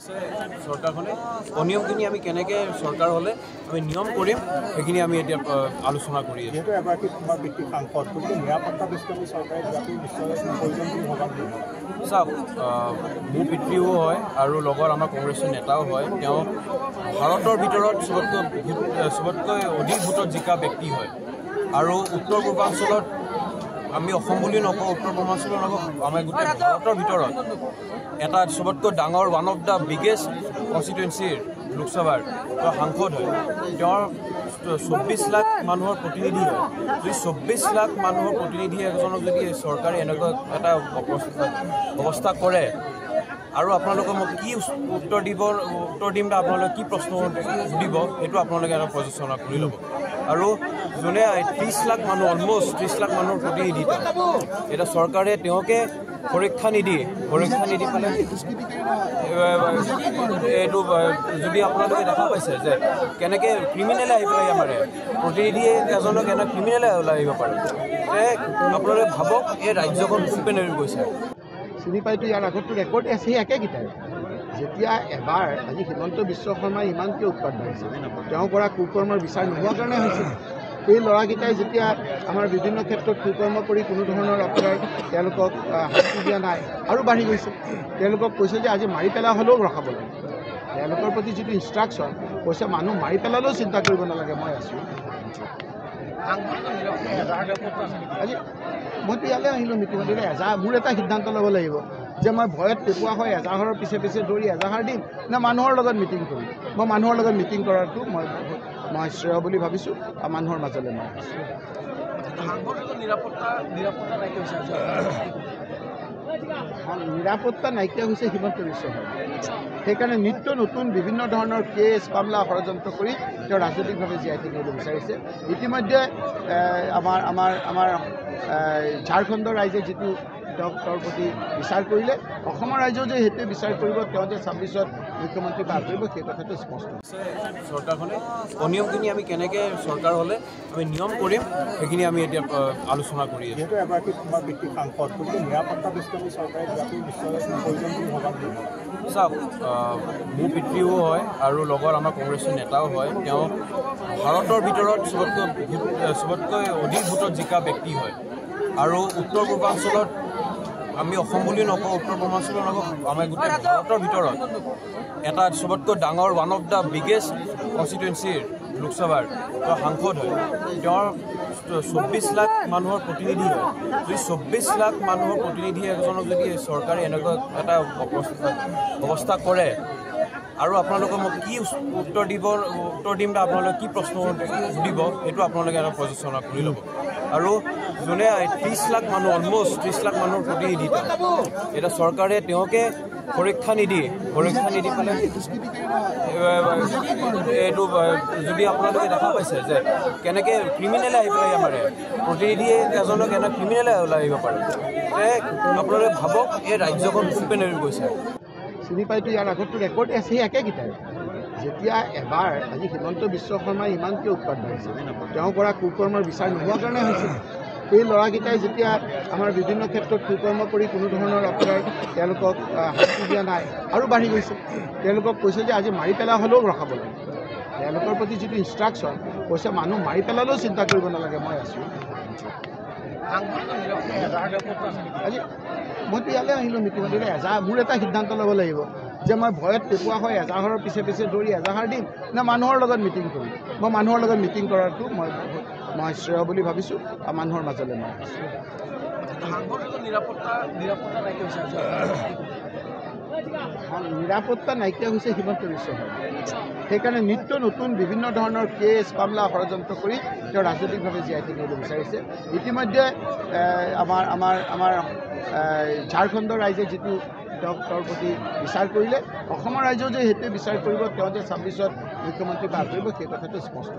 চৰকাৰখনে অনিয়মখিনি আমি কেনেকৈ চৰকাৰ হ'লে আমি নিয়ম কৰিম সেইখিনি আমি এতিয়া আলোচনা কৰি আছোঁ। যেহেতু এগৰাকী তোমাৰ পিতৃ সাংসদ গতিকে নিৰাপত্তা দৃষ্টিৰে চৰকাৰে দিয়াটো নিশ্চয় প্ৰয়োজন বুলি ভবা নেকি? চাওক, মোৰ পিতৃও হয় আৰু লগত আমাৰ কংগ্ৰেছৰ নেতাও হয়। তেওঁ ভাৰতৰ ভিতৰত চবতকৈ অধিক ভোটত জিকা ব্যক্তি হয় আৰু উত্তৰ পূৰ্বাঞ্চলত আমি অসম বুলি নকওঁ, উত্তৰ পূৰ্বাঞ্চলৰ নকওঁ, আমাৰ গোটেই ভাৰতৰ ভিতৰত এটা চবতকৈ ডাঙৰ ওৱান অফ দ্য বিগেষ্ট কনষ্টিটুৱেঞ্চিৰ লোকসভাৰ তেওঁ সাংসদ হয়। তেওঁৰ 24 লাখ মানুহৰ প্ৰতিনিধি হয়। যদি 24 লাখ মানুহৰ প্ৰতিনিধি এজনক যদি চৰকাৰে এনেকুৱা এটা অৱস্থা কৰে আৰু আপোনালোকে মোক কি উত্তৰ দিম বা আপোনালোকে কি প্ৰশ্ন সুধিব সেইটো আপোনালোকে এটা পৰ্যালোচনা কৰি ল'ব। আৰু যোনে 30 লাখ মানুহ অলমষ্ট 30 লাখ মানুহৰ প্ৰতিনিধি এতিয়া চৰকাৰে তেওঁকে পৰীক্ষা নিদি পেলাই এইটো যদি আপোনালোকে দেখা পাইছে যে কেনেকৈ ক্ৰিমিনেলে আহি পেলাই মাৰে, প্ৰতিনিধিয়ে এজনক এনে ক্ৰিমিনেলে ওলাই আহিব পাৰে, আপোনালোকে ভাবক এই ৰাজ্যখন কোনপিনে গৈছে। চিনি পাইতো ইয়াৰ আগতো ৰেকৰ্ড আছে সেই একেকেইটাই। যেতিয়া এবাৰ আজি হিমন্ত বিশ্ব শৰ্মাই ইমানকৈ উৎপাত বাঢ়িছে, তেওঁ কৰা কুকৰ্মৰ বিচাৰ নোহোৱাৰ কাৰণে হৈছে। এই ল'ৰাকেইটাই যেতিয়া আমাৰ বিভিন্ন ক্ষেত্ৰত কুকৰ্ম কৰি কোনো ধৰণৰ আপোনাৰ তেওঁলোকক শাস্তি দিয়া নাই আৰু বাঢ়ি গৈছে। তেওঁলোকক কৈছে যে আজি মাৰি পেলা হ'লেও ৰখাব লাগে। তেওঁলোকৰ প্ৰতি যিটো ইনষ্ট্ৰাকশ্যন কৈছে মানুহ মাৰি পেলালেও চিন্তা কৰিব নালাগে, মই আছোঁ। আজি মইতো ইয়ালৈ আহিলোঁ মিটিঙত, মোৰ এটা সিদ্ধান্ত ল'ব লাগিব যে মই ভয়ত পেপোৱা হয় এজাহাৰৰ পিছে পিছে দৌৰি এজাহাৰ দিম নে মানুহৰ লগত মিটিং কৰিম। মই মানুহৰ লগত মিটিং কৰাটো মই শ্ৰেয় বুলি ভাবিছোঁ আৰু মানুহৰ মাজলৈ মই আছোঁ। নিৰাপত্তা নাইকিয়া হৈছে হিমন্ত বিশ্ব শৰ্মা। সেইকাৰণে নিত্য নতুন বিভিন্ন ধৰণৰ কেছ মামলা ষড়যন্ত্ৰ কৰি তেওঁ ৰাজনৈতিকভাৱে জীয়াই থাকিবলৈ বিচাৰিছে। ইতিমধ্যে আমাৰ ঝাৰখণ্ডৰ ৰাইজে যিটো তেওঁৰ প্ৰতি বিচাৰ কৰিলে, অসমৰ ৰাইজেও যে সেইটোৱে বিচাৰ কৰিব, তেওঁ যে 26ত মুখ্যমন্ত্ৰী বাদ কৰিব সেই কথাটো স্পষ্ট। চৰকাৰখনে অনিয়মখিনি আমি কেনেকৈ চৰকাৰ হ'লে আমি নিয়ম কৰিম সেইখিনি আমি এতিয়া আলোচনা কৰি আছোঁ। যেহেতু এগৰাকী তোমাৰ পিতৃ সাংসদ গতিকে নিৰাপত্তা দৃষ্টিৰে চৰকাৰে দিয়াটো নিশ্চয় প্ৰয়োজন বুলি ভবা নেকি? চাওক, মোৰ পিতৃও হয় আৰু লগত আমাৰ কংগ্ৰেছৰ নেতাও হয়। তেওঁ ভাৰতৰ ভিতৰত চবতকৈ অধিক ভোটত জিকা ব্যক্তি হয় আৰু উত্তৰ পূৰ্বাঞ্চলত আমি অসম বুলি নকওঁ, উত্তৰ পূৰ্বাঞ্চলৰ নকওঁ, আমাৰ গোটেই ভাৰতৰ ভিতৰত এটা চবতকৈ ডাঙৰ ওৱান অফ দ্য বিগেষ্ট কনষ্টিটুৱেঞ্চিৰ লোকসভাৰ তেওঁ সাংসদ হয়। তেওঁৰ 24 লাখ মানুহৰ প্ৰতিনিধি হয়। যদি 24 লাখ মানুহৰ প্ৰতিনিধি এজনক যদি চৰকাৰে এনেকুৱা এটা অৱস্থা কৰে আৰু আপোনালোকে মোক কি উত্তৰ দিম বা আপোনালোকে কি প্ৰশ্ন সুধিব সেইটো আপোনালোকে এটা পৰ্যালোচনা কৰি ল'ব। আৰু যোনে 30 লাখ মানুহ অলমষ্ট 30 লাখ মানুহৰ প্ৰতিনিধি এতিয়া চৰকাৰে তেওঁকে পৰীক্ষা নিদি পেলাই এইটো যদি আপোনালোকে দেখা পাইছে যে কেনেকৈ ক্ৰিমিনেলে আহি পেলাই মাৰে, প্ৰতিনিধিয়ে এজনক এনে ক্ৰিমিনেলে ওলাই আহিব পাৰে, আপোনালোকে ভাবক এই ৰাজ্যখন কোনপিনে গৈছে। চিনি পাইতো ইয়াৰ আগতো ৰেকৰ্ড আছে সেই একেকেইটাই। যেতিয়া এবাৰ আজি হিমন্ত বিশ্ব শৰ্মাই ইমানকৈ উৎপাত বাঢ়িছে, তেওঁ কৰা কুকৰ্মৰ বিচাৰ নোহোৱাৰ কাৰণে হৈছে। এই ল'ৰাকেইটাই যেতিয়া আমাৰ বিভিন্ন ক্ষেত্ৰত কুকৰ্ম কৰি কোনো ধৰণৰ আপোনাৰ তেওঁলোকক শাস্তি দিয়া নাই আৰু বাঢ়ি গৈছে। তেওঁলোকক কৈছে যে আজি মাৰি পেলা হ'লেও ৰখাব লাগে। তেওঁলোকৰ প্ৰতি যিটো ইনষ্ট্ৰাকশ্যন কৈছে মানুহ মাৰি পেলালেও চিন্তা কৰিব নালাগে, মই আছোঁ। আজি মইতো ইয়ালৈ আহিলোঁ মিটিঙত, মোৰ এটা সিদ্ধান্ত ল'ব লাগিব যে মই ভয়ত পেপোৱা হয় এজাহাৰৰ পিছে পিছে দৌৰি এজাহাৰ দিম নে মানুহৰ লগত মিটিং কৰিম। মই মানুহৰ লগত মিটিং কৰাটো মই শ্ৰেয় বুলি ভাবিছোঁ আৰু মানুহৰ মাজলৈ মই আছোঁ। নিৰাপত্তা নাইকিয়া হৈছে হিমন্ত বিশ্ব শৰ্মা। সেইকাৰণে নিত্য নতুন বিভিন্ন ধৰণৰ কেছ মামলা ষড়যন্ত্ৰ কৰি তেওঁ ৰাজনৈতিকভাৱে জীয়াই থাকিবলৈ বিচাৰিছে। ইতিমধ্যে আমাৰ ঝাৰখণ্ডৰ ৰাইজে যিটো তেওঁৰ প্ৰতি বিচাৰ কৰিলে, অসমৰ ৰাইজেও যে সেইটোৱে বিচাৰ কৰিব, তেওঁ যে 26ত মুখ্যমন্ত্ৰী বাদ কৰিব সেই কথাটো স্পষ্ট।